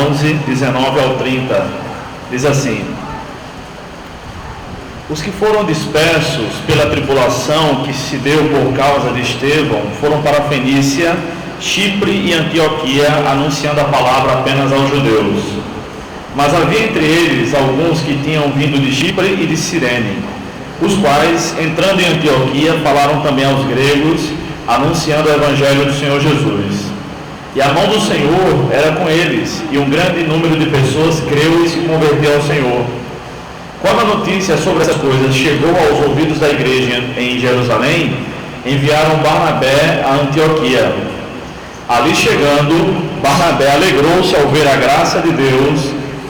11, 19 ao 30, diz assim: os que foram dispersos pela tribulação que se deu por causa de Estevão foram para a Fenícia, Chipre e Antioquia, anunciando a palavra apenas aos judeus. Mas havia entre eles alguns que tinham vindo de Chipre e de Cirene, os quais, entrando em Antioquia, falaram também aos gregos, anunciando o evangelho do Senhor Jesus. E a mão do Senhor era com eles, e um grande número de pessoas creu e se converteu ao Senhor. Quando a notícia sobre essas coisas chegou aos ouvidos da igreja em Jerusalém, enviaram Barnabé a Antioquia. Ali chegando, Barnabé alegrou-se ao ver a graça de Deus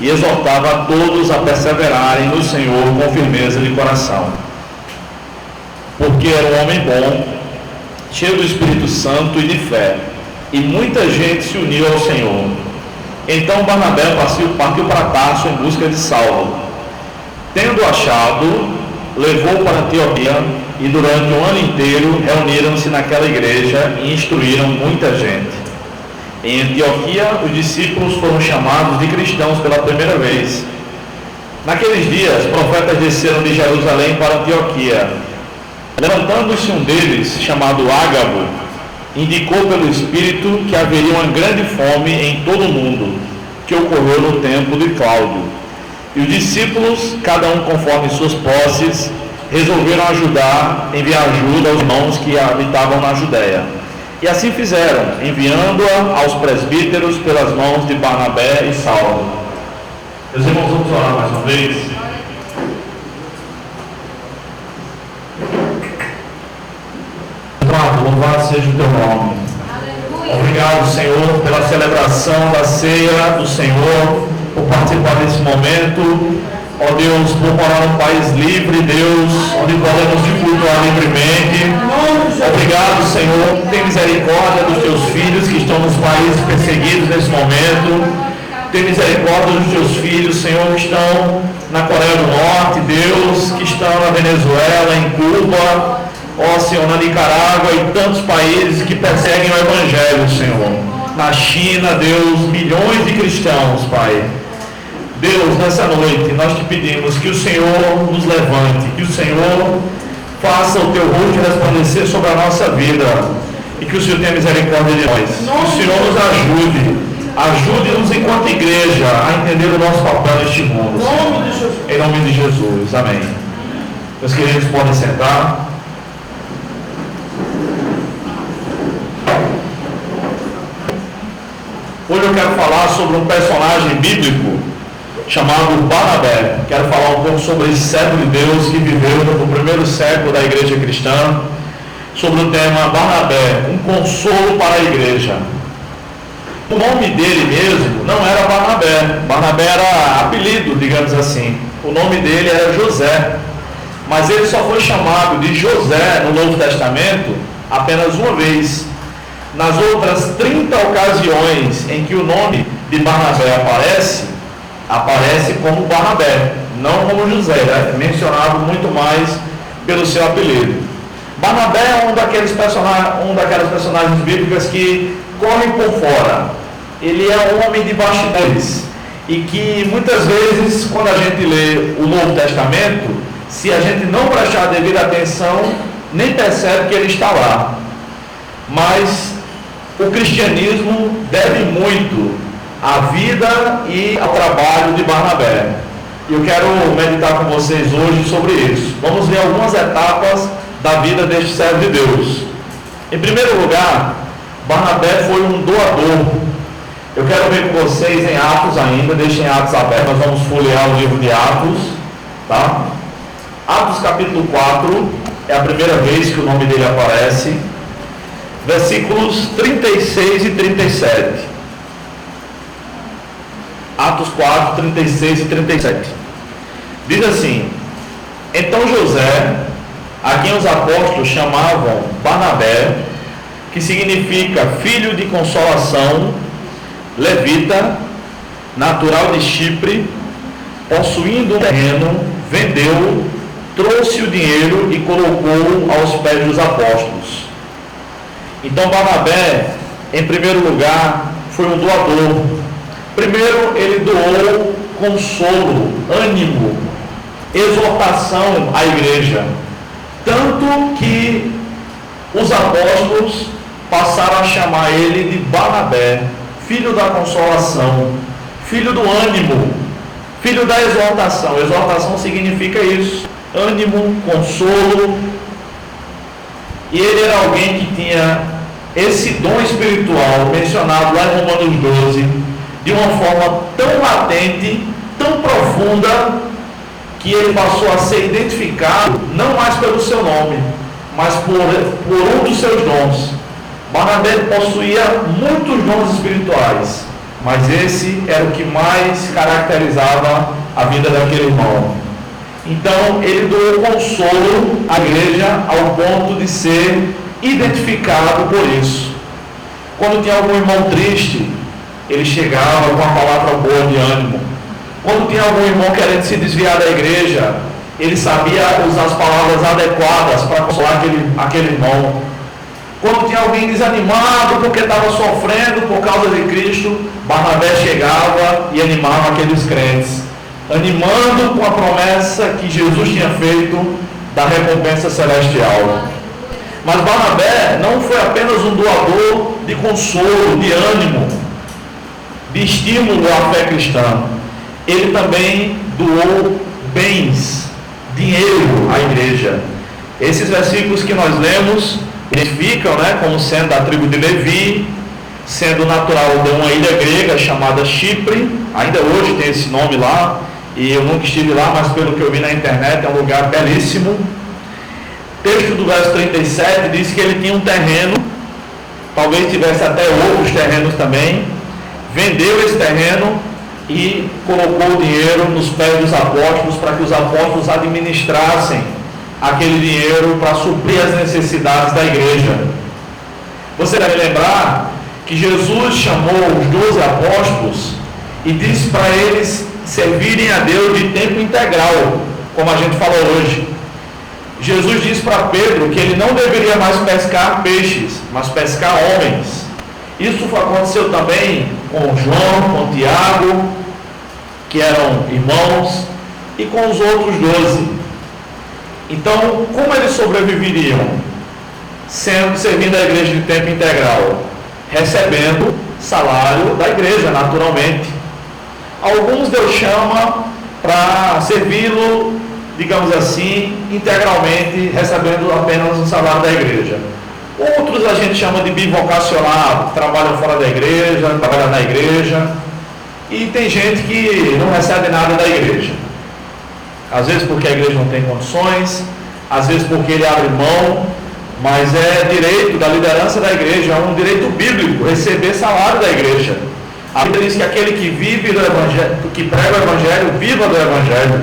e exortava a todos a perseverarem no Senhor com firmeza de coração. Porque era um homem bom, cheio do Espírito Santo e de fé, e muita gente se uniu ao Senhor. Então Barnabé partiu para Tarso em busca de Saulo. Tendo achado, levou para Antioquia, e durante um ano inteiro reuniram-se naquela igreja e instruíram muita gente. Em Antioquia, os discípulos foram chamados de cristãos pela primeira vez. Naqueles dias, profetas desceram de Jerusalém para Antioquia. Levantando-se um deles, chamado Ágabo, indicou pelo Espírito que haveria uma grande fome em todo o mundo, que ocorreu no tempo de Cláudio. E os discípulos, cada um conforme suas posses, resolveram enviar ajuda aos irmãos que habitavam na Judéia. E assim fizeram, enviando-a aos presbíteros pelas mãos de Barnabé e Saulo. Meus irmãos, vamos orar mais uma vez. Louvado seja o teu nome. Aleluia. Obrigado, Senhor, pela celebração da ceia do Senhor, por participar desse momento. Ó Deus, por morar num país livre, Deus, onde podemos te cultuar livremente. Obrigado, Senhor, tem misericórdia dos teus filhos que estão nos países perseguidos nesse momento. Tem misericórdia dos teus filhos, Senhor, que estão na Coreia do Norte, Deus, que estão na Venezuela, em Cuba, ó Senhor, na Nicarágua e tantos países que perseguem o Evangelho, Senhor. Na China, Deus, milhões de cristãos, Pai. Deus, nessa noite, nós te pedimos que o Senhor nos levante, que o Senhor faça o teu rosto resplandecer sobre a nossa vida e que o Senhor tenha misericórdia de nós. Que o Senhor nos ajude-nos enquanto igreja a entender o nosso papel neste mundo. Em nome de Jesus, amém. Meus queridos, podem sentar. Hoje eu quero falar sobre um personagem bíblico chamado Barnabé. Quero falar um pouco sobre esse servo de Deus que viveu no primeiro século da igreja cristã, sobre o tema Barnabé, um consolo para a igreja. O nome dele mesmo não era Barnabé. Barnabé era apelido, digamos assim. O nome dele era José, mas ele só foi chamado de José no Novo Testamento apenas uma vez. Nas outras 30 ocasiões em que o nome de Barnabé aparece como Barnabé, não como José, é mencionado muito mais pelo seu apelido. Barnabé é um daquelas personagens bíblicas que correm por fora. Ele é um homem de bastidores e que muitas vezes, quando a gente lê o Novo Testamento, se a gente não prestar devida atenção, nem percebe que ele está lá. Mas o cristianismo deve muito à vida e ao trabalho de Barnabé. E eu quero meditar com vocês hoje sobre isso. Vamos ver algumas etapas da vida deste servo de Deus. Em primeiro lugar, Barnabé foi um doador. Eu quero ver com vocês em Atos ainda, deixem Atos aberto, nós vamos folhear o livro de Atos, tá? Atos capítulo 4, é a primeira vez que o nome dele aparece. Versículos 36 e 37. Atos 4, 36 e 37. Diz assim: então José, a quem os apóstolos chamavam Barnabé, que significa filho de consolação, levita, natural de Chipre, possuindo um terreno, vendeu, trouxe o dinheiro e colocou aos pés dos apóstolos. Então Barnabé, em primeiro lugar, foi um doador. Primeiro, ele doou consolo, ânimo, exortação à igreja. Tanto que os apóstolos passaram a chamar ele de Barnabé, filho da consolação, filho do ânimo, filho da exortação. Exortação significa isso: ânimo, consolo. E ele era alguém que tinha esse dom espiritual mencionado lá em Romanos 12, de uma forma tão latente, tão profunda, que ele passou a ser identificado não mais pelo seu nome, mas por um dos seus dons. Barnabé possuía muitos dons espirituais, mas esse era o que mais caracterizava a vida daquele irmão. Então ele doou consolo à igreja ao ponto de ser identificado por isso. Quando tinha algum irmão triste, ele chegava com uma palavra boa de ânimo. Quando tinha algum irmão querendo se desviar da igreja, ele sabia usar as palavras adequadas para consolar aquele irmão. Quando tinha alguém desanimado porque estava sofrendo por causa de Cristo, Barnabé chegava e animava aqueles crentes, animando com a promessa que Jesus tinha feito da recompensa celestial. Mas Barnabé não foi apenas um doador de consolo, de ânimo, de estímulo à fé cristã. Ele também doou bens, dinheiro à igreja. Esses versículos que nós lemos identificam, como sendo da tribo de Levi, sendo natural de uma ilha grega chamada Chipre. Ainda hoje tem esse nome lá, e eu nunca estive lá, mas pelo que eu vi na internet é um lugar belíssimo. O texto do verso 37 diz que ele tinha um terreno, talvez tivesse até outros terrenos também, vendeu esse terreno e colocou o dinheiro nos pés dos apóstolos para que os apóstolos administrassem aquele dinheiro para suprir as necessidades da igreja. Você deve lembrar que Jesus chamou os 12 apóstolos e disse para eles servirem a Deus de tempo integral, como a gente falou hoje. Jesus disse para Pedro que ele não deveria mais pescar peixes, mas pescar homens. Isso aconteceu também com João, com Tiago, que eram irmãos, e com os outros 12. Então, como eles sobreviveriam? Servindo a igreja de tempo integral, recebendo salário da igreja, naturalmente. Alguns Deus chama para servi-lo, digamos assim, integralmente, recebendo apenas o salário da igreja. Outros a gente chama de bivocacionado, trabalham fora da igreja, trabalham na igreja. E tem gente que não recebe nada da igreja. Às vezes porque a igreja não tem condições, às vezes porque ele abre mão, mas é direito da liderança da igreja, é um direito bíblico receber salário da igreja. A Bíblia diz que aquele que vive do evangelho, que prega o evangelho, viva do evangelho.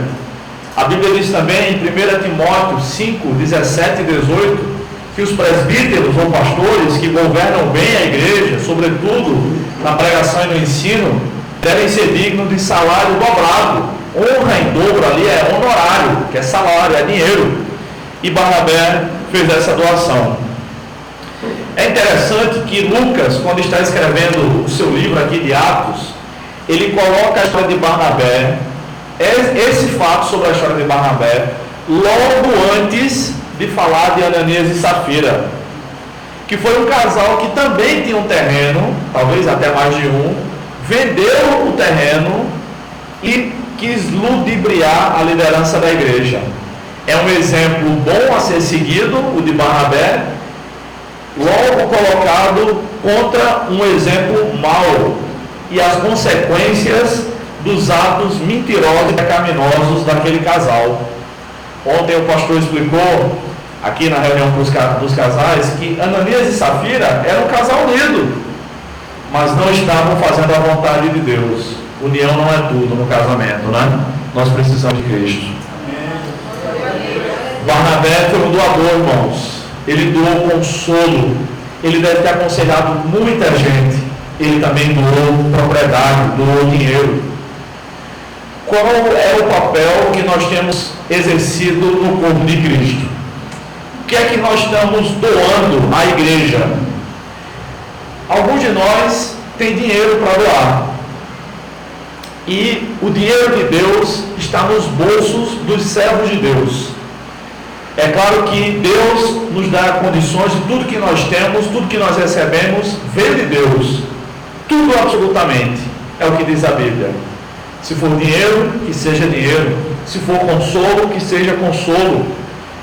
A Bíblia diz também em 1 Timóteo 5, 17 e 18, que os presbíteros ou pastores que governam bem a igreja, sobretudo na pregação e no ensino, devem ser dignos de salário dobrado. Honra em dobro ali é honorário, que é salário, é dinheiro. E Barnabé fez essa doação. É interessante que Lucas, quando está escrevendo o seu livro aqui de Atos, ele coloca a história de Barnabé, esse fato sobre a história de Barnabé, logo antes de falar de Ananias e Safira, que foi um casal que também tinha um terreno, talvez até mais de um, vendeu o terreno e quis ludibriar a liderança da igreja. É um exemplo bom a ser seguido, o de Barnabé, logo colocado contra um exemplo mau e as consequências dos atos mentirosos e pecaminosos daquele casal. Ontem o pastor explicou aqui na reunião dos casais que Ananias e Safira eram um casal unido, mas não estavam fazendo a vontade de Deus. União não é tudo no casamento, né? Nós precisamos de Cristo. Barnabé foi um doador, irmãos. Ele doou consolo. Ele deve ter aconselhado muita gente. Ele também doou propriedade, doou dinheiro. Qual é o papel que nós temos exercido no corpo de Cristo? O que é que nós estamos doando à igreja? Alguns de nós têm dinheiro para doar. e o dinheiro de Deus está nos bolsos dos servos de Deus. É claro que Deus nos dá condições de tudo que nós temos, tudo que nós recebemos, vem de Deus. Tudo absolutamente, é o que diz a Bíblia. Se for dinheiro, que seja dinheiro. Se for consolo, que seja consolo.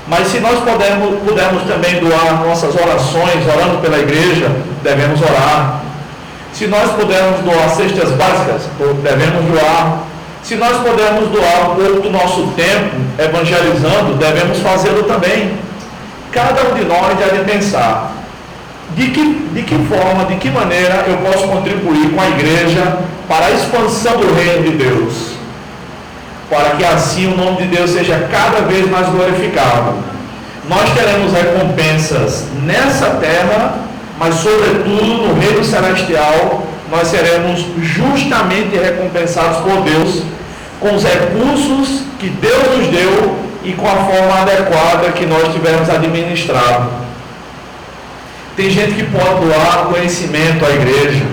Mas se nós pudermos também doar nossas orações, orando pela igreja, devemos orar. Se nós pudermos doar cestas básicas, devemos doar. Se nós pudermos doar um pouco do nosso tempo evangelizando, devemos fazê-lo também. Cada um de nós deve pensar de que forma, de que maneira eu posso contribuir com a igreja para a expansão do reino de Deus, para que assim o nome de Deus seja cada vez mais glorificado. Nós teremos recompensas nessa terra, mas sobretudo no reino celestial nós seremos justamente recompensados por Deus com os recursos que Deus nos deu e com a forma adequada que nós tivermos administrado. Tem gente que pode doar conhecimento à igreja,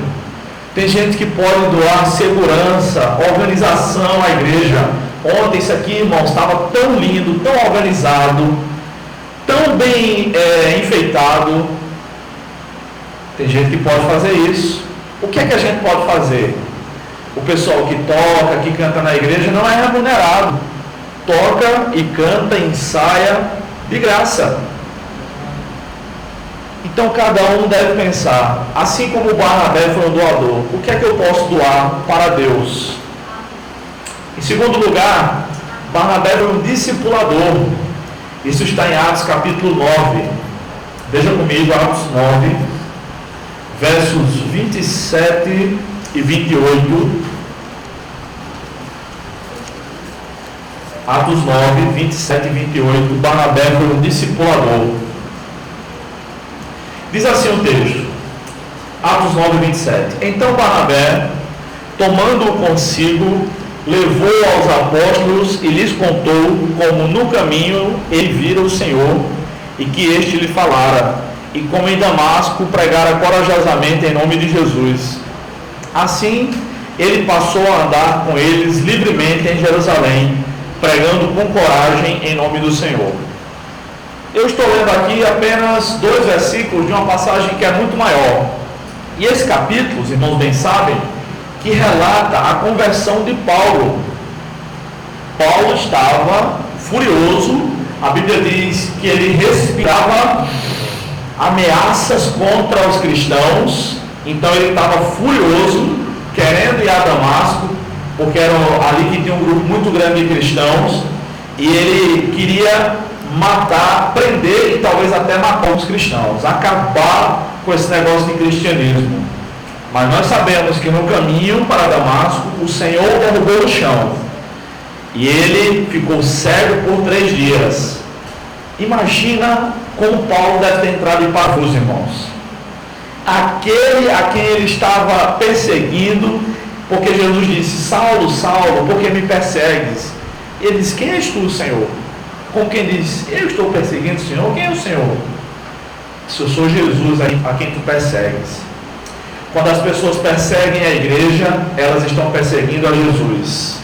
tem gente que pode doar segurança, organização à igreja. Ontem isso aqui, irmãos, estava tão lindo, tão organizado, tão bem enfeitado. Tem gente que pode fazer isso. O que é que a gente pode fazer? O pessoal que toca, que canta na igreja não é remunerado. Toca e canta, ensaia de graça. Então cada um deve pensar, assim como o Barnabé foi um doador, o que é que eu posso doar para Deus? Em segundo lugar, Barnabé foi um discipulador. Isso está em Atos capítulo 9. Veja comigo, Atos 9, versos 27 e 28. Atos 9, 27 e 28. Barnabé foi um discipulador. Diz assim o texto, Atos 9, 27. Então Barnabé, tomando-o consigo, levou aos apóstolos e lhes contou como no caminho ele vira o Senhor e que este lhe falara, e como em Damasco pregara corajosamente em nome de Jesus. Assim, ele passou a andar com eles livremente em Jerusalém, pregando com coragem em nome do Senhor. Eu estou lendo aqui apenas 2 versículos de uma passagem que é muito maior. E esse capítulo, os irmãos bem sabem, que relata a conversão de Paulo. Paulo estava furioso, a Bíblia diz que ele respirava ameaças contra os cristãos, então ele estava furioso, querendo ir a Damasco, porque era ali que tinha um grupo muito grande de cristãos, e ele queria matar, prender e talvez até matar os cristãos, acabar com esse negócio de cristianismo. Mas nós sabemos que no caminho para Damasco, o Senhor derrubou o chão, e ele ficou cego por 3 dias. Imagina como Paulo deve ter entrado em parafuso, irmãos. Aquele a quem ele estava perseguindo, porque Jesus disse, Saulo, Saulo, por que me persegues? Ele disse, quem és tu, Senhor? Como quem diz, eu estou perseguindo o Senhor, quem é o Senhor? Se eu sou Jesus a quem tu persegues. Quando as pessoas perseguem a igreja, elas estão perseguindo a Jesus.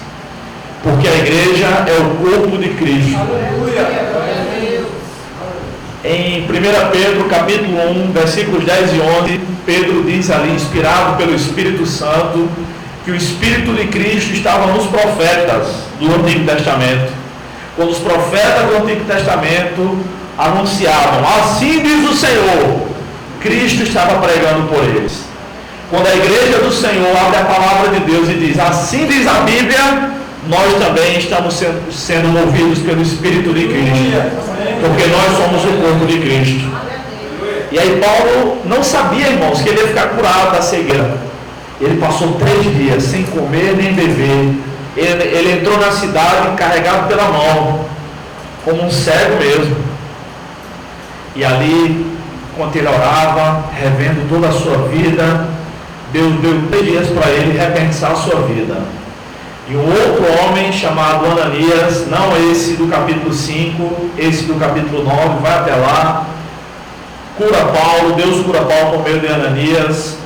Porque a igreja é o corpo de Cristo. Aleluia. Em 1 Pedro capítulo 1, versículos 10 e 11, Pedro diz ali, inspirado pelo Espírito Santo, que o Espírito de Cristo estava nos profetas do Antigo Testamento. Quando os profetas do Antigo Testamento anunciavam, assim diz o Senhor, Cristo estava pregando por eles. Quando a igreja do Senhor abre a palavra de Deus e diz, assim diz a Bíblia, nós também estamos sendo movidos pelo Espírito de Cristo, porque nós somos o corpo de Cristo. E aí Paulo não sabia, irmãos, que ele ia ficar curado da cegueira. Ele passou 3 dias sem comer nem beber. Ele entrou na cidade carregado pela mão, como um cego mesmo. E ali, enquanto ele orava, revendo toda a sua vida, Deus deu 3 dias para ele repensar a sua vida. E um outro homem chamado Ananias, não esse do capítulo 5, esse do capítulo 9, vai até lá, cura Paulo, Deus cura Paulo por meio de Ananias,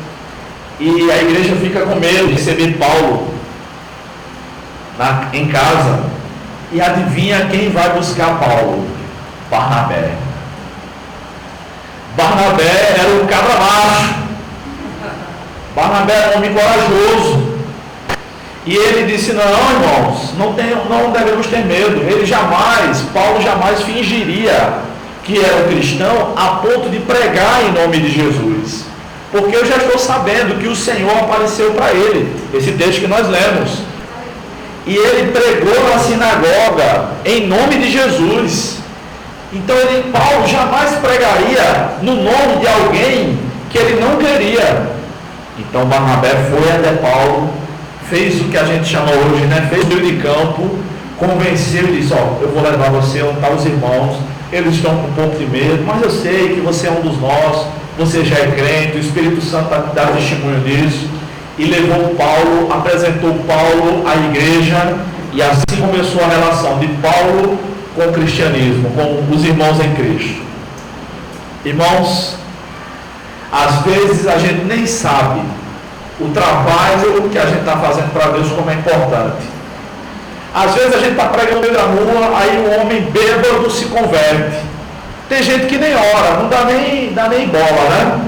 e a igreja fica com medo de receber Paulo. em casa, e adivinha quem vai buscar Paulo? Barnabé. Barnabé era o cabra macho. Barnabé era um homem corajoso. E ele disse: não, irmãos, não devemos ter medo. Paulo jamais fingiria que era um cristão a ponto de pregar em nome de Jesus. Porque eu já estou sabendo que o Senhor apareceu para ele. Esse texto que nós lemos. E ele pregou na sinagoga em nome de Jesus. Então Paulo jamais pregaria no nome de alguém que ele não queria. Então Barnabé foi até Paulo, fez o que a gente chama hoje, fez o meio de campo, convenceu e disse: eu vou levar você onde estão os irmãos, eles estão com um pouco de medo, mas eu sei que você é um dos nossos, você já é crente, o Espírito Santo dá testemunho disso. E levou Paulo, apresentou Paulo à igreja, e assim começou a relação de Paulo com o cristianismo, com os irmãos em Cristo. Irmãos, às vezes a gente nem sabe o trabalho que a gente está fazendo para Deus como é importante. Às vezes a gente está pregando no meio da rua, aí um homem bêbado se converte. Tem gente que nem ora, não dá nem bola,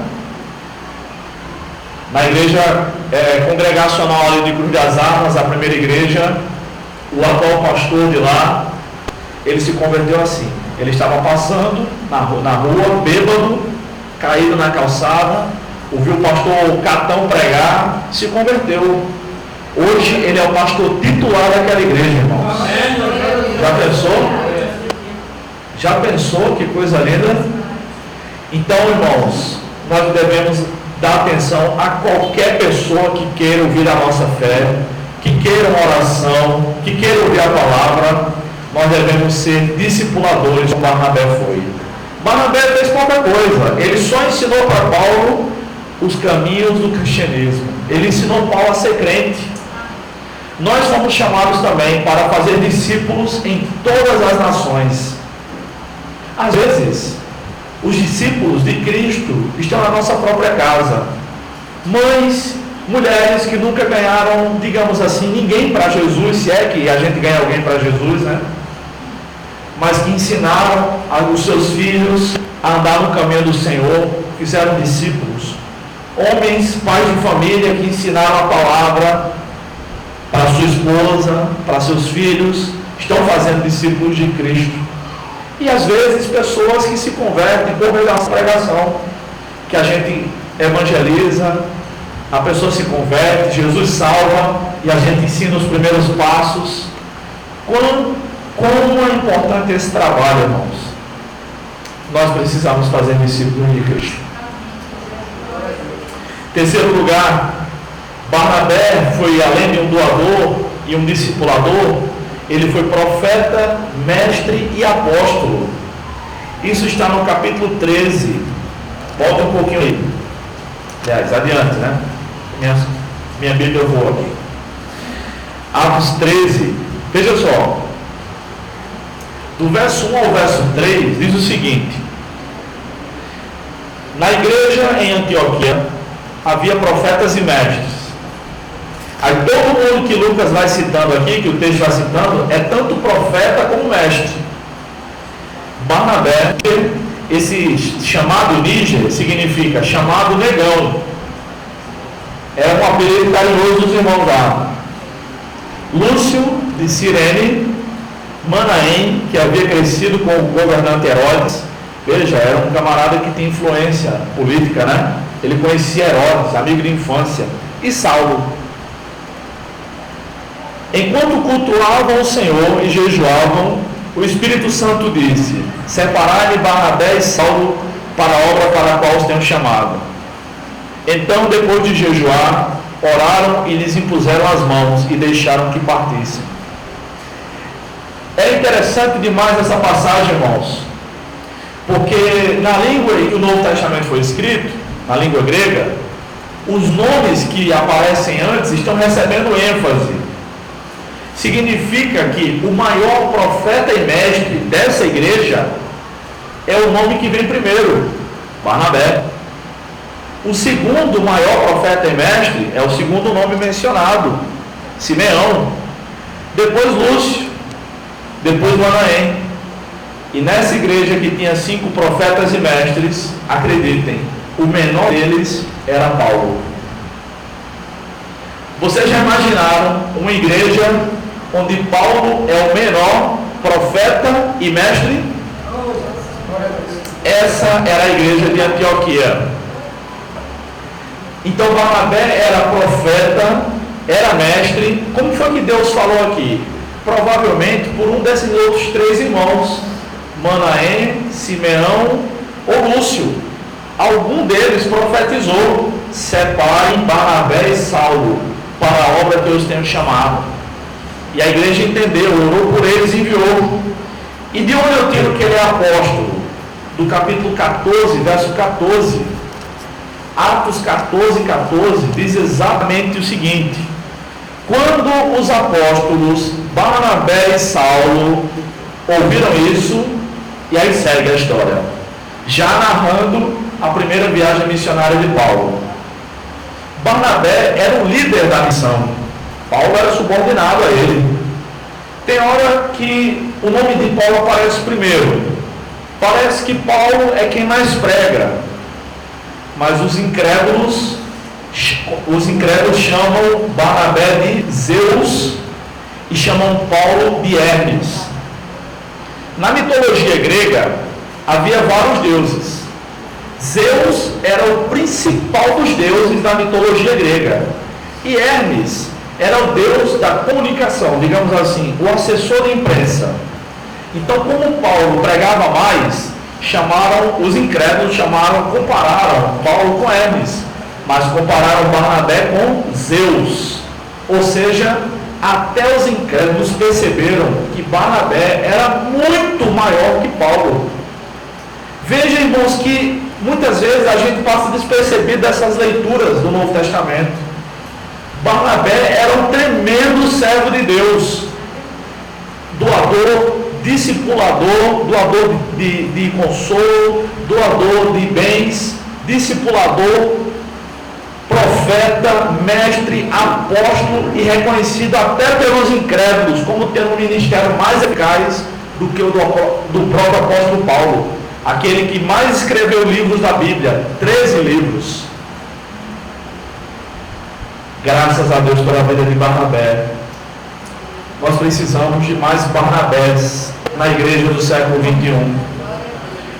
Na igreja congregacional ali de Cruz das Armas, a primeira igreja, o atual pastor de lá, ele se converteu assim. Ele estava passando na rua, bêbado, caído na calçada, ouviu o pastor Catão pregar, se converteu. Hoje ele é o pastor titular daquela igreja, irmãos. Já pensou que coisa linda? Então, irmãos, nós devemos dar atenção a qualquer pessoa que queira ouvir a nossa fé, que queira uma oração, que queira ouvir a palavra. Nós devemos ser discipuladores, como Barnabé foi. Barnabé fez pouca coisa. Ele só ensinou para Paulo os caminhos do cristianismo. Ele ensinou Paulo a ser crente. Nós somos chamados também para fazer discípulos em todas as nações. Às vezes, os discípulos de Cristo estão na nossa própria casa. Mães, mulheres que nunca ganharam, digamos assim, ninguém para Jesus, se é que a gente ganha alguém para Jesus, mas que ensinaram os seus filhos a andar no caminho do Senhor, fizeram discípulos. Homens, pais de família que ensinaram a palavra para sua esposa, para seus filhos, estão fazendo discípulos de Cristo. E às vezes pessoas que se convertem por meio da pregação, que a gente evangeliza, a pessoa se converte, Jesus salva e a gente ensina os primeiros passos. Como é importante esse trabalho, irmãos. Nós precisamos fazer discípulos de Cristo. Terceiro lugar, Barnabé foi, além de um doador e um discipulador, ele foi profeta, mestre e apóstolo. Isso está no capítulo 13. Volta um pouquinho aí. Aliás, adiante, Minha Bíblia eu vou aqui. Atos 13. Veja só. Do verso 1 ao verso 3, diz o seguinte: na igreja em Antioquia havia profetas e mestres. Aí todo mundo que Lucas vai citando aqui, que o texto vai citando, é tanto profeta como mestre. Barnabé, esse chamado Níger, significa chamado negão. É um apelido carinhoso dos irmãos lá. Lúcio de Cirene, Manaém, que havia crescido com o governante Herodes. Veja, era um camarada que tinha influência política, Ele conhecia Herodes, amigo de infância. E Saulo. Enquanto cultuavam o Senhor e jejuavam, o Espírito Santo disse: separai-me Barnabé e Saulo para a obra para a qual os tenho chamado. Então, depois de jejuar, oraram e lhes impuseram as mãos e deixaram que partissem. É interessante demais essa passagem, irmãos, porque na língua em que o Novo Testamento foi escrito, na língua grega, os nomes que aparecem antes estão recebendo ênfase. Significa que o maior profeta e mestre dessa igreja é o nome que vem primeiro, Barnabé. O segundo maior profeta e mestre é o segundo nome mencionado, Simeão. depois Lúcio, depois Manaém. E nessa igreja que tinha 5 profetas e mestres, acreditem, o menor deles era Paulo. Vocês já imaginaram uma igreja onde Paulo é o menor profeta e mestre? Essa era a igreja de Antioquia. Então Barnabé era profeta, era mestre. Como foi que Deus falou aqui? Provavelmente por um desses outros 3 irmãos, Manaém, Simeão ou Lúcio. Algum deles profetizou: separem Barnabé e Saulo para a obra que eu os tenho chamado. E a igreja entendeu, orou por eles e enviou. E de onde eu tiro que ele é apóstolo? Do capítulo 14, verso 14. Atos 14, 14 diz exatamente o seguinte: quando os apóstolos Barnabé e Saulo ouviram isso, e aí segue a história, já narrando a primeira viagem missionária de Paulo. Barnabé era o líder da missão, Paulo era subordinado a ele. Tem hora que o nome de Paulo aparece primeiro. Parece que Paulo é quem mais prega, mas os incrédulos chamam Barnabé de Zeus e chamam Paulo de Hermes. Na mitologia grega havia vários deuses. Zeus era o principal dos deuses da mitologia grega, e Hermes era o deus da comunicação, digamos assim, o assessor de imprensa. Então, como Paulo pregava mais, os incrédulos compararam Paulo com Hermes, mas compararam Barnabé com Zeus. Ou seja, até os incrédulos perceberam que Barnabé era muito maior que Paulo. Veja, irmãos, que muitas vezes a gente passa despercebido dessas leituras do Novo Testamento. Barnabé era um tremendo servo de Deus, doador, discipulador, doador de consolo, doador de bens, discipulador, profeta, mestre, apóstolo e reconhecido até pelos incrédulos como tendo um ministério mais eficaz do que o do próprio apóstolo Paulo, aquele que mais escreveu livros da Bíblia, 13 livros. Graças a Deus pela vida de Barnabé. Nós precisamos de mais Barnabés na igreja do século 21.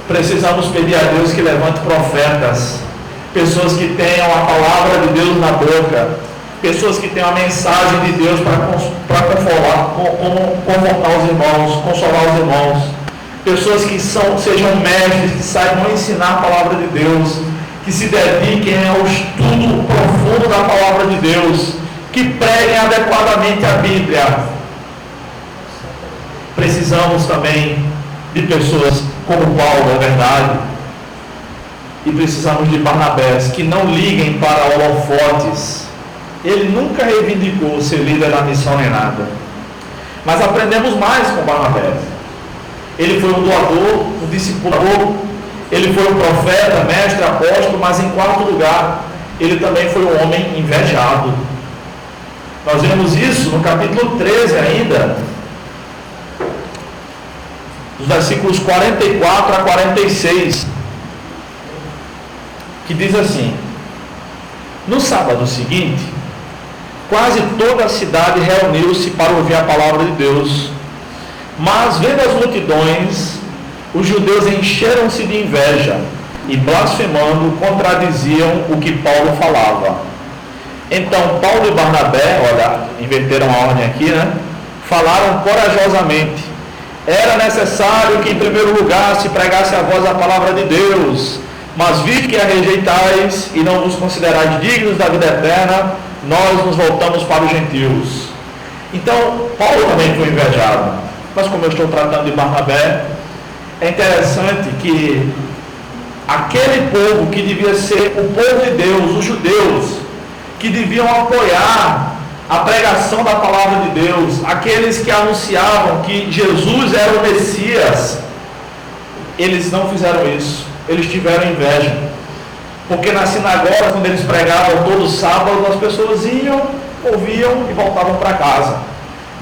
Precisamos pedir a Deus que levante profetas, pessoas que tenham a palavra de Deus na boca, pessoas que tenham a mensagem de Deus para confortar os irmãos, consolar os irmãos, pessoas que sejam mestres, que saibam ensinar a palavra de Deus, que se dediquem ao estudo profundo da palavra de Deus, que preguem adequadamente a Bíblia. Precisamos também de pessoas como Paulo, é verdade, e precisamos de Barnabés que não liguem para holofotes. Ele nunca reivindicou ser líder da missão nem nada, mas aprendemos mais com Barnabés. Ele foi um doador, um discipulador, ele foi um profeta, mestre, apóstolo, mas em quarto lugar, ele também foi um homem invejado. Nós vemos isso no capítulo 13 ainda, dos versículos 44 a 46, que diz assim: no sábado seguinte, quase toda a cidade reuniu-se para ouvir a palavra de Deus, mas vendo as multidões, os judeus encheram-se de inveja e, blasfemando, contradiziam o que Paulo falava. Então Paulo e Barnabé, olha, inverteram a ordem aqui, né? Falaram corajosamente: era necessário que em primeiro lugar se pregasse a vós a palavra de Deus, mas visto que a rejeitais e não vos considerais dignos da vida eterna, nós nos voltamos para os gentios. Então Paulo também foi invejado, mas como eu estou tratando de Barnabé, é interessante que aquele povo que devia ser o povo de Deus, os judeus, que deviam apoiar a pregação da palavra de Deus, aqueles que anunciavam que Jesus era o Messias, eles não fizeram isso, eles tiveram inveja, porque na sinagoga, quando eles pregavam todo sábado, as pessoas iam, ouviam e voltavam para casa.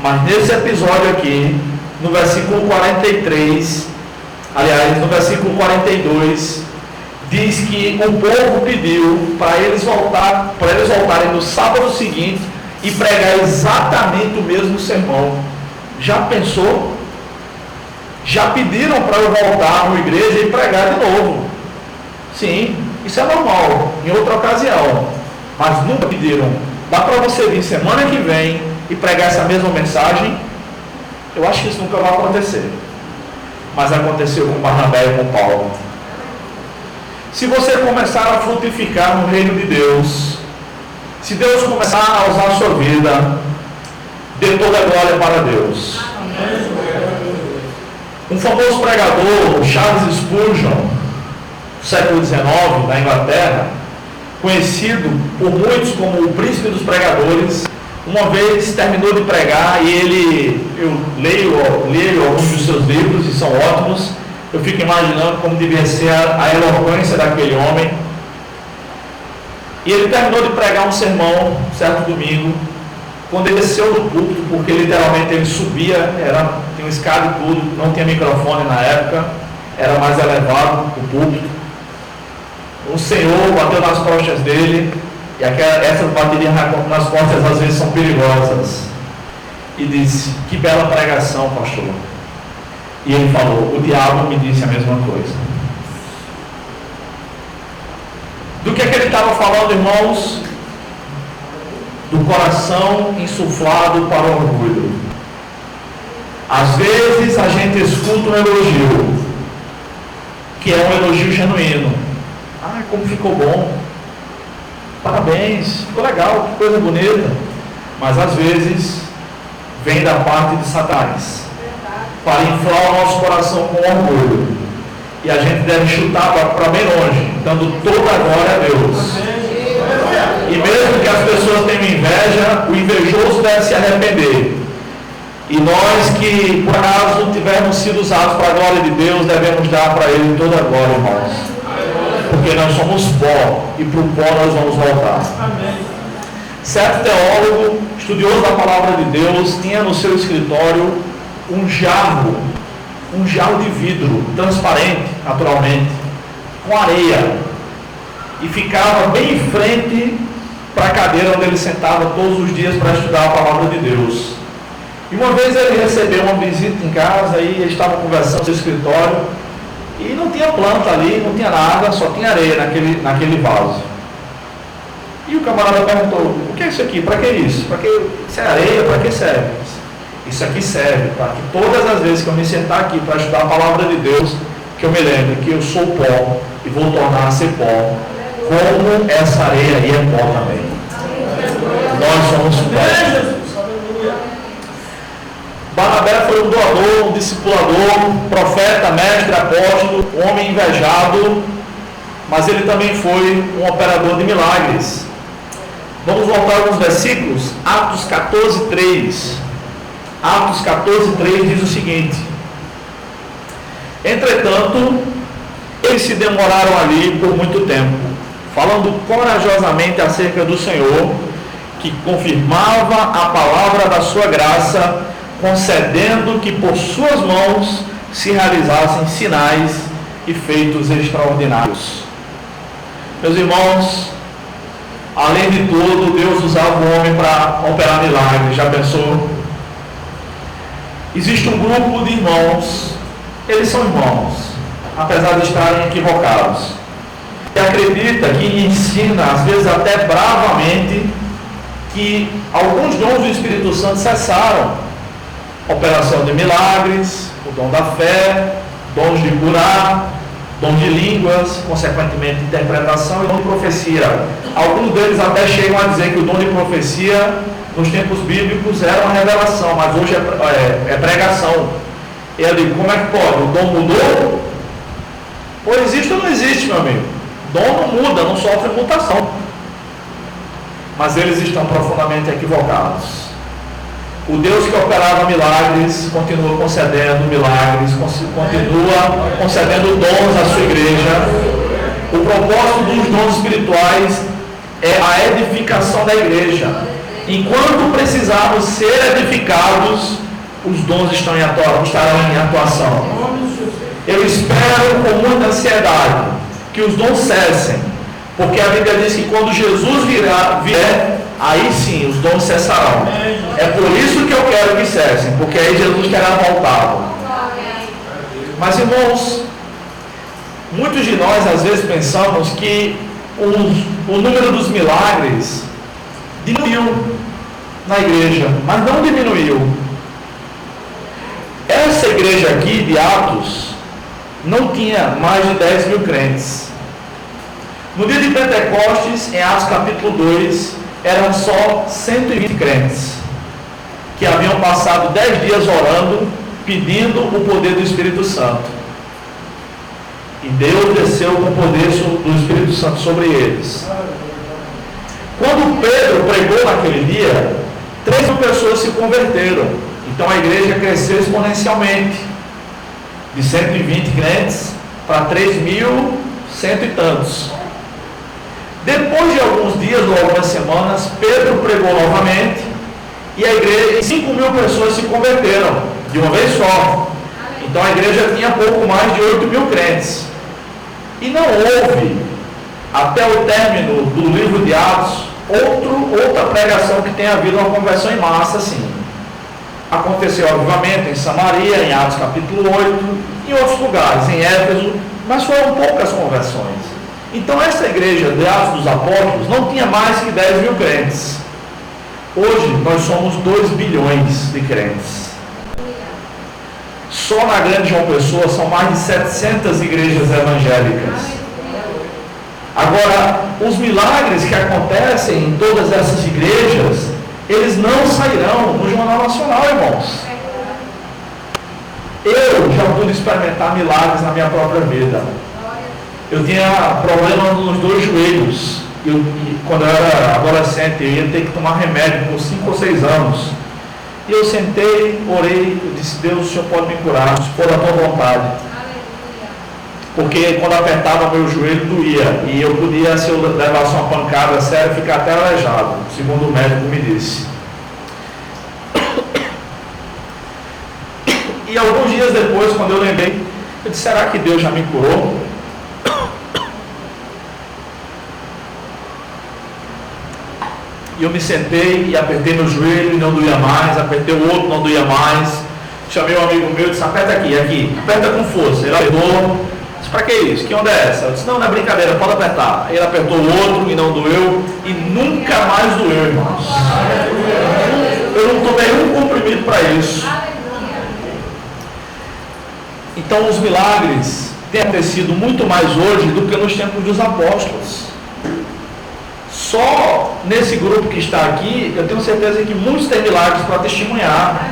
Mas nesse episódio aqui, no versículo 43, aliás, no versículo 42, diz que o povo pediu para eles voltarem no sábado seguinte e pregar exatamente o mesmo sermão. Já pensou? Já pediram para eu voltar na igreja e pregar de novo. Sim, isso é normal, em outra ocasião. Mas nunca pediram. Dá para você vir semana que vem e pregar essa mesma mensagem? Eu acho que isso nunca vai acontecer. Mas aconteceu com Barnabé e com Paulo. Se você começar a frutificar no reino de Deus, se Deus começar a usar a sua vida, dê toda a glória para Deus. Um famoso pregador, Charles Spurgeon, século XIX, da Inglaterra, conhecido por muitos como o príncipe dos pregadores, uma vez terminou de pregar e eu leio alguns dos seus livros e são ótimos. Eu fico imaginando como devia ser a eloquência daquele homem. E ele terminou de pregar um sermão, certo domingo, quando ele desceu do púlpito, porque literalmente ele subia, tinha uma escada e tudo, não tinha microfone na época, era mais elevado o púlpito. O Senhor bateu nas costas dele, e essas baterias nas costas às vezes são perigosas, e disse: que bela pregação, pastor. E ele falou: o diabo me disse a mesma coisa. Do que ele estava falando, irmãos? Do coração insuflado para o orgulho. Às vezes a gente escuta um elogio, que é um elogio genuíno. Ah, como ficou bom, parabéns, ficou legal, que coisa bonita. Mas às vezes vem da parte de Satanás, para inflar o nosso coração com orgulho. E a gente deve chutar para bem longe, dando toda a glória a Deus. E mesmo que as pessoas tenham inveja, o invejoso deve se arrepender. E nós que por acaso tivermos sido usados para a glória de Deus, devemos dar para Ele toda a glória, irmãos. Porque nós somos pó, e para o pó nós vamos voltar. Certo teólogo, estudioso da palavra de Deus, tinha no seu escritório um jarro de vidro, transparente, naturalmente, com areia, e ficava bem em frente para a cadeira onde ele sentava todos os dias para estudar a palavra de Deus. E uma vez ele recebeu uma visita em casa, e eles estavam conversando no seu escritório, e não tinha planta ali, não tinha nada, só tinha areia naquele vaso. E o camarada perguntou: o que é isso aqui? Para que isso? Para que isso é areia? Para que serve? Isso aqui serve para que todas as vezes que eu me sentar aqui para estudar a palavra de Deus, que eu me lembre que eu sou pó e vou tornar a ser pó, como essa areia aí é pó também. Nós somos pó. Barnabé foi um doador, um discipulador, profeta, mestre, apóstolo, homem invejado, mas ele também foi um operador de milagres. Vamos voltar alguns versículos. Atos 14:3. Atos 14:3 diz o seguinte: entretanto, eles se demoraram ali por muito tempo, falando corajosamente acerca do Senhor, que confirmava a palavra da sua graça, concedendo que por suas mãos se realizassem sinais e feitos extraordinários. Meus irmãos, além de tudo, Deus usava o homem para operar milagres. Já pensou? Existe um grupo de irmãos, eles são irmãos, apesar de estarem equivocados, e acredita que ensina, às vezes até bravamente, que alguns dons do Espírito Santo cessaram. Operação de milagres, o dom da fé, dons de curar, dom de línguas, consequentemente interpretação e dom de profecia. Alguns deles até chegam a dizer que o dom de profecia nos tempos bíblicos era uma revelação, mas hoje é pregação. E eu digo: como é que pode? O dom mudou? Ou existe ou não existe, meu amigo? Dom não muda, não sofre mutação. Mas eles estão profundamente equivocados. O Deus que operava milagres continua concedendo milagres, continua concedendo dons à sua igreja. O propósito dos dons espirituais é a edificação da igreja. Enquanto precisarmos ser edificados, os dons estarão em atuação. Eu espero com muita ansiedade que os dons cessem, porque a Bíblia diz que quando Jesus vier, aí sim os dons cessarão. É por isso que eu quero que cessem, porque aí Jesus terá voltado. Mas, irmãos, muitos de nós às vezes pensamos que o número dos milagres diminuiu na igreja, mas não diminuiu. Essa igreja aqui de Atos não tinha mais de 10 mil crentes. No dia de Pentecostes, em Atos capítulo 2, eram só 120 crentes, que haviam passado 10 dias orando, pedindo o poder do Espírito Santo. E Deus desceu com o poder do Espírito Santo sobre eles. Quando Pedro pregou naquele dia, 3 mil pessoas se converteram. Então a igreja cresceu exponencialmente, de 120 crentes para 3.100 e tantos. Depois de alguns dias ou algumas semanas, Pedro pregou novamente e a igreja, 5 mil pessoas se converteram de uma vez só. Então a igreja tinha pouco mais de 8 mil crentes. E não houve, até o término do livro de Atos, outra pregação que tenha havido uma conversão em massa assim. Aconteceu obviamente em Samaria, em Atos capítulo 8, em outros lugares, em Éfeso, mas foram poucas conversões. Então essa igreja de Atos dos Apóstolos não tinha mais que 10 mil crentes. Hoje nós somos 2 bilhões de crentes. Só na Grande João Pessoa são mais de 700 igrejas evangélicas. Agora, os milagres que acontecem em todas essas igrejas, eles não sairão no Jornal Nacional, irmãos. Eu já pude experimentar milagres na minha própria vida. Eu tinha problema nos 2 joelhos. Quando eu era adolescente, eu ia ter que tomar remédio por 5 ou 6 anos. E eu sentei, orei, eu disse: Deus, o Senhor pode me curar, se for da tua vontade. Porque quando apertava meu joelho doía. E eu podia, se eu levasse uma pancada séria, ficar até aleijado, segundo o médico me disse. E alguns dias depois, quando eu lembrei, eu disse: será que Deus já me curou? E eu me sentei e apertei meu joelho e não doía mais, apertei o outro, não doía mais. Chamei um amigo meu e disse: aperta aqui, aperta com força. Ele apertou. Disse: para que isso? Que onda é essa? Eu disse: não é brincadeira, pode apertar. Ele apertou o outro e não doeu, e nunca mais doeu, irmãos. Eu não tomei um comprimido para isso. Então os milagres têm acontecido muito mais hoje do que nos tempos dos apóstolos. Só nesse grupo que está aqui, eu tenho certeza que muitos têm milagres para testemunhar.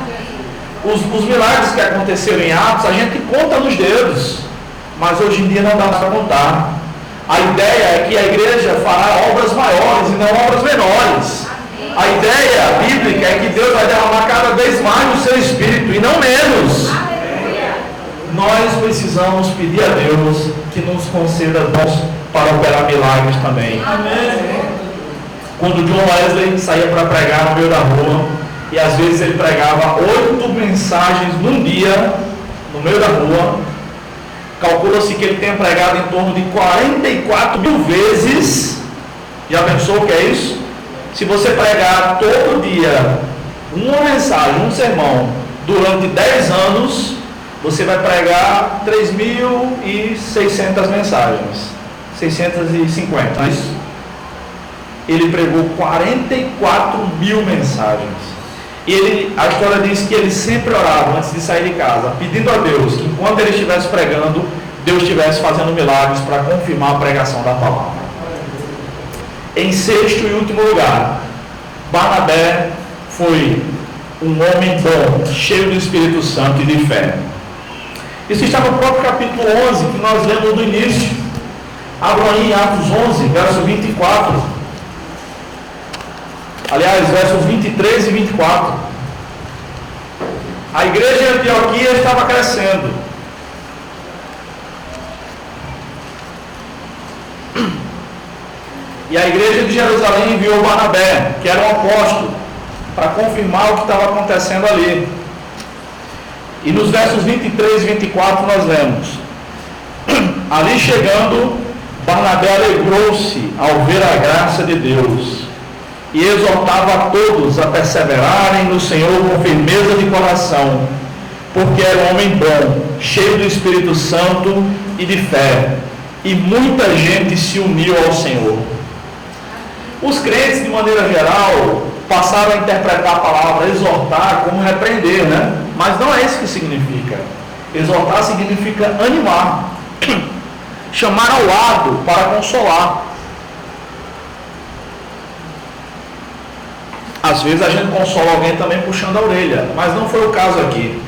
Os milagres que aconteceram em Atos, a gente conta nos dedos, mas hoje em dia não dá para contar. A ideia é que a igreja fará obras maiores e não obras menores. A ideia bíblica é que Deus vai derramar cada vez mais o seu Espírito e não menos. Nós precisamos pedir a Deus que nos conceda dons para operar milagres também. Amém. Quando John Wesley saía para pregar no meio da rua, e às vezes ele pregava 8 mensagens num dia, no meio da rua, calcula-se que ele tenha pregado em torno de 44 mil vezes. Já pensou o que é isso? Se você pregar todo dia uma mensagem, um sermão, durante 10 anos, você vai pregar 3.600 mensagens, 650, não é isso? Ele pregou 44 mil mensagens. A história diz que ele sempre orava antes de sair de casa, pedindo a Deus que enquanto ele estivesse pregando, Deus estivesse fazendo milagres para confirmar a pregação da palavra. Em sexto e último lugar, Barnabé foi um homem bom, cheio do Espírito Santo e de fé. Isso está no próprio capítulo 11, que nós lemos no início. Abram aí em Atos 11, verso 24. Aliás, versos 23 e 24. A igreja de Antioquia estava crescendo. E a igreja de Jerusalém enviou Barnabé, que era um apóstolo, para confirmar o que estava acontecendo ali. E nos versos 23 e 24 nós lemos: ali chegando, Barnabé alegrou-se ao ver a graça de Deus e exortava a todos a perseverarem no Senhor com firmeza de coração, porque era um homem bom, cheio do Espírito Santo e de fé, e muita gente se uniu ao Senhor. Os crentes, de maneira geral, passaram a interpretar a palavra exortar como repreender, né? Mas não é isso que significa. Exortar significa animar, chamar ao lado para consolar. Às vezes a gente consola alguém também puxando a orelha, mas não foi o caso aqui.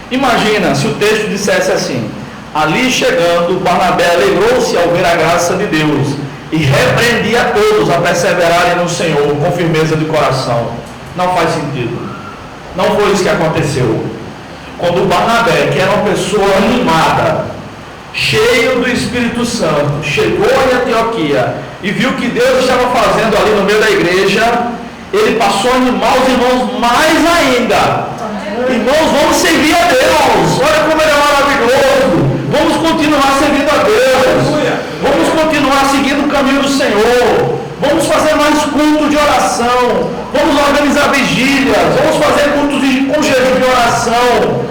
Imagina se o texto dissesse assim: ali chegando, Barnabé alegrou-se ao ver a graça de Deus e repreendia a todos a perseverarem no Senhor com firmeza de coração. Não faz sentido. Não foi isso que aconteceu. Quando Barnabé, que era uma pessoa animada, cheio do Espírito Santo, chegou em Antioquia e viu que Deus estava fazendo ali no meio da igreja, ele passou a animar os irmãos mais ainda. Irmãos, vamos servir a Deus. Olha como ele é maravilhoso. Vamos continuar servindo a Deus. Vamos continuar seguindo o caminho do Senhor. Vamos fazer mais culto de oração. Vamos organizar vigílias. Vamos fazer cultos com jejum de oração.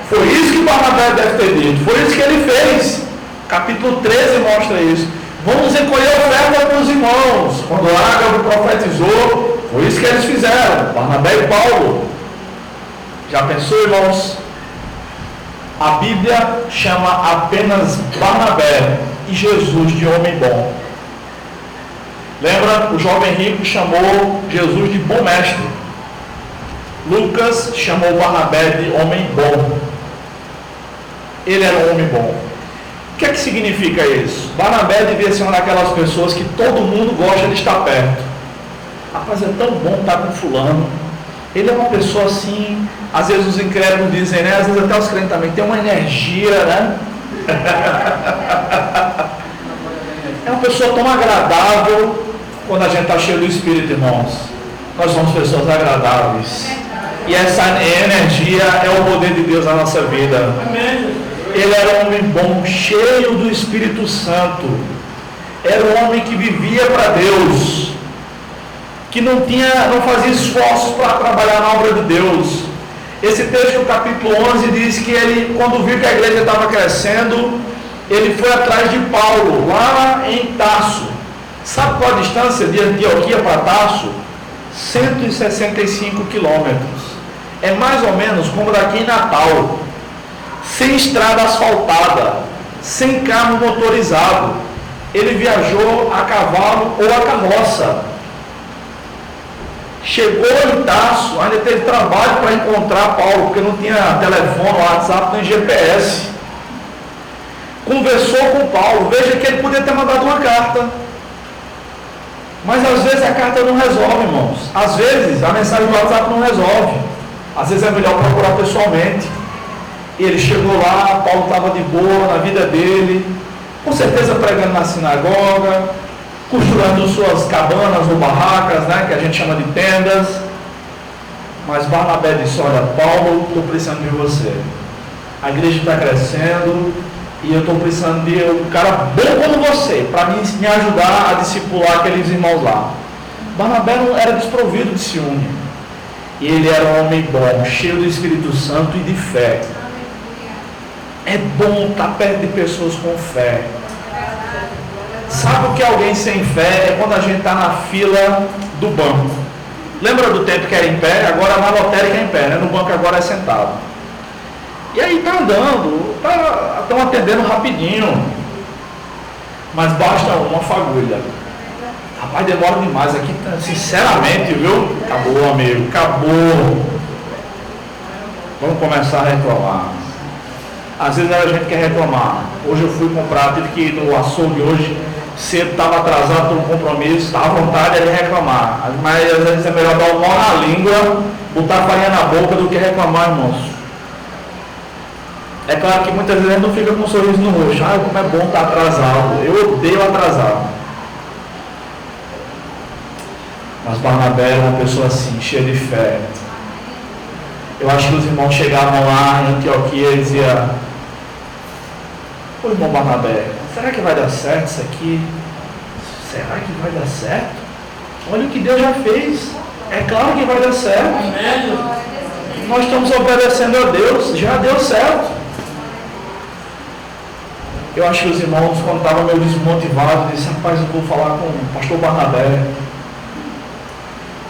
Foi isso que Barnabé deve ter dito. Foi isso que ele fez. Capítulo 13 mostra isso. Vamos recolher oferta para os irmãos. Quando Ágabo profetizou, foi isso que eles fizeram. Barnabé e Paulo. Já pensou, irmãos? A Bíblia chama apenas Barnabé e Jesus de homem bom. Lembra? O jovem rico chamou Jesus de bom mestre. Lucas chamou Barnabé de homem bom. Ele era um homem bom. O que é que significa isso? Barnabé devia ser uma daquelas pessoas que todo mundo gosta de estar perto. Rapaz, é tão bom estar com fulano. Ele é uma pessoa assim, às vezes os incrédulos dizem, né? Às vezes até os crentes também, tem uma energia, né? É uma pessoa tão agradável. Quando a gente está cheio do Espírito, irmãos, nós somos pessoas agradáveis. E essa energia é o poder de Deus na nossa vida. Ele era um homem bom, cheio do Espírito Santo. Era um homem que vivia para Deus, que não fazia esforços para trabalhar na obra de Deus. Esse texto, no capítulo 11, diz que ele, quando viu que a igreja estava crescendo, ele foi atrás de Paulo, lá em Tarso. Sabe qual a distância de Antioquia para Tarso? 165 quilômetros. É mais ou menos como daqui em Natal, sem estrada asfaltada, sem carro motorizado. Ele viajou a cavalo ou a carroça. Chegou em Tarso, ainda teve trabalho para encontrar Paulo, porque não tinha telefone, WhatsApp, nem GPS. Conversou com Paulo. Veja que ele podia ter mandado uma carta, mas às vezes a carta não resolve, irmãos. Às vezes a mensagem do WhatsApp não resolve. Às vezes é melhor procurar pessoalmente. E ele chegou lá, Paulo estava de boa na vida dele, com certeza pregando na sinagoga, costurando suas cabanas ou barracas, né, que a gente chama de tendas. Mas Barnabé disse: olha, Paulo, estou precisando de você. A igreja está crescendo e eu estou precisando de um cara bom como você, para me ajudar a discipular aqueles irmãos lá. Barnabé não era desprovido de ciúme. E ele era um homem bom, cheio do Espírito Santo e de fé. É bom estar perto de pessoas com fé. Sabe o que é alguém sem fé? É quando a gente está na fila do banco. Lembra do tempo que era em pé? Agora na lotérica é em pé, né? No banco agora é sentado. E aí está andando, estão atendendo rapidinho. Mas basta uma fagulha. Rapaz, demora demais aqui, sinceramente, viu? Acabou, amigo, acabou. Vamos começar a reclamar. Às vezes a gente quer reclamar. Hoje eu fui comprar, tive que ir no açougue hoje, cedo, estava atrasado por um compromisso, dá vontade de reclamar. Mas às vezes é melhor dar um nó na língua, botar farinha na boca do que reclamar, irmãos. É claro que muitas vezes a gente não fica com um sorriso no rosto. Ah, como é bom estar atrasado. Eu odeio atrasado. Mas Barnabé era uma pessoa assim, cheia de fé. Eu acho que os irmãos chegavam lá em Antioquia e diziam: ô irmão Barnabé, será que vai dar certo isso aqui? Será que vai dar certo? Olha o que Deus já fez. É claro que vai dar certo. Nós estamos obedecendo a Deus, já deu certo. Eu acho que os irmãos, quando estavam meio desmotivados, disseram: rapaz, eu vou falar com o pastor Barnabé.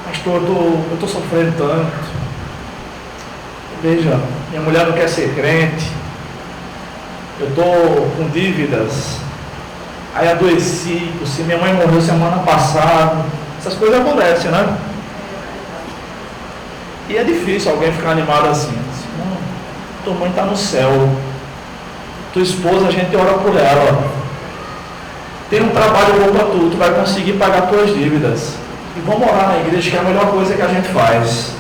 Pastor, eu estou sofrendo tanto. Veja, minha mulher não quer ser crente. Eu estou com dívidas. Aí adoeci. Se minha mãe morreu semana passada. Essas coisas acontecem, né? E é difícil alguém ficar animado assim. Tua mãe está no céu. Tua esposa, a gente ora por ela. Tem um trabalho bom para tu vai conseguir pagar tuas dívidas. E vamos orar na igreja, que é a melhor coisa que a gente faz.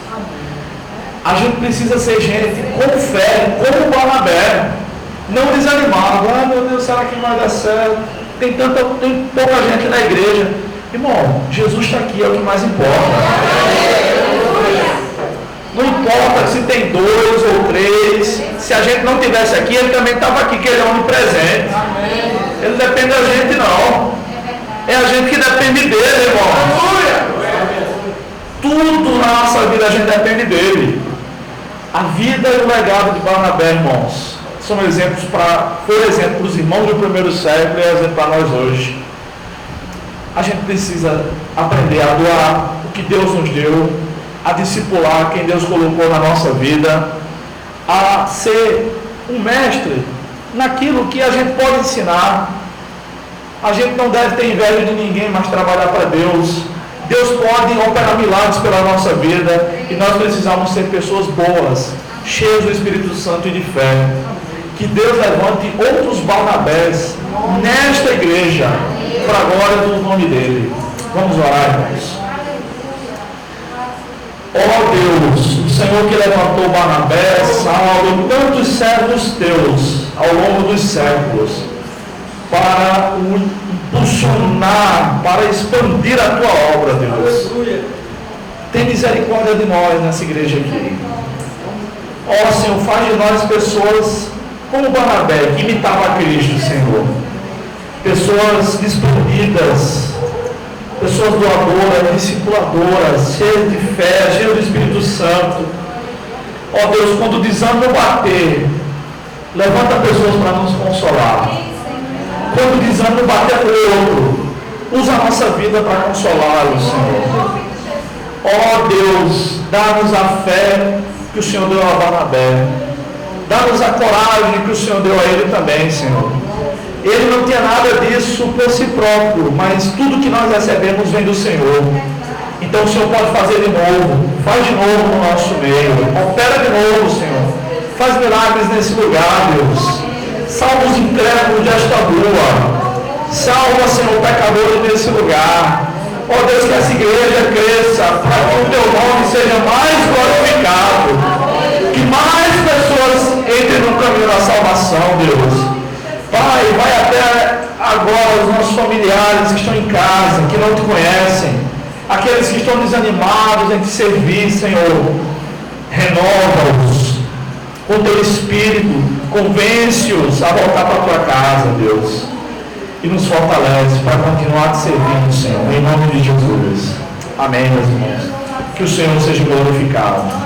A gente precisa ser gente com fé, como o Barnabé. Não desanimado. Ah, meu Deus, será que vai dar certo? Tem pouca gente na igreja. Irmão, Jesus está aqui, é o que mais importa. Não importa se tem 2 ou 3. Se a gente não estivesse aqui, ele também estava aqui, que ele é onipresente. Ele depende da gente, não. É a gente que depende dele, irmão. Tudo na nossa vida a gente depende dele. A vida e o legado de Barnabé, irmãos, são exemplos foi exemplo para os irmãos do primeiro século e é exemplo para nós hoje. A gente precisa aprender a doar o que Deus nos deu, a discipular quem Deus colocou na nossa vida, a ser um mestre naquilo que a gente pode ensinar. A gente não deve ter inveja de ninguém, mas trabalhar para Deus. Deus pode operar milagres pela nossa vida e nós precisamos ser pessoas boas, cheias do Espírito Santo e de fé. Que Deus levante outros Barnabés nesta igreja, para a glória do nome dele. Vamos orar, irmãos. Ó Deus, o Senhor que levantou Barnabé, Saulo e tantos servos teus ao longo dos séculos, para o impulsionar, para expandir a tua obra, Deus. Tem misericórdia de nós nessa igreja aqui. Ó Senhor, faz de nós pessoas como Barnabé, que imitava a Cristo, Senhor. Pessoas desprendidas, pessoas doadoras, discipuladoras, cheias de fé, cheias do Espírito Santo. Ó Deus, quando o desânimo bater, levanta pessoas para nos consolar. Quando o desânimo bater no outro, usa a nossa vida para consolá-los, Senhor. Ó Deus, dá-nos a fé que o Senhor deu a Barnabé. Dá-nos a coragem que o Senhor deu a ele também, Senhor. Ele não tinha nada disso por si próprio, mas tudo que nós recebemos vem do Senhor. Então o Senhor pode fazer de novo. Faz de novo no nosso meio. Opera de novo, Senhor. Faz milagres nesse lugar, Deus. Salva os incrédulos desta rua. Salva, Senhor, pecadores nesse lugar. Ó Deus, que essa igreja cresça, para que o teu nome seja mais glorificado. Que mais pessoas entrem no caminho da salvação, Deus. Pai, vai até agora os nossos familiares que estão em casa, que não te conhecem, aqueles que estão desanimados em te servir, Senhor. Renova-os com teu Espírito, convence-os a voltar para a tua casa, Deus, e nos fortalece para continuar te servindo, Senhor, em nome de Jesus. Amém, meus irmãos. Que o Senhor seja glorificado.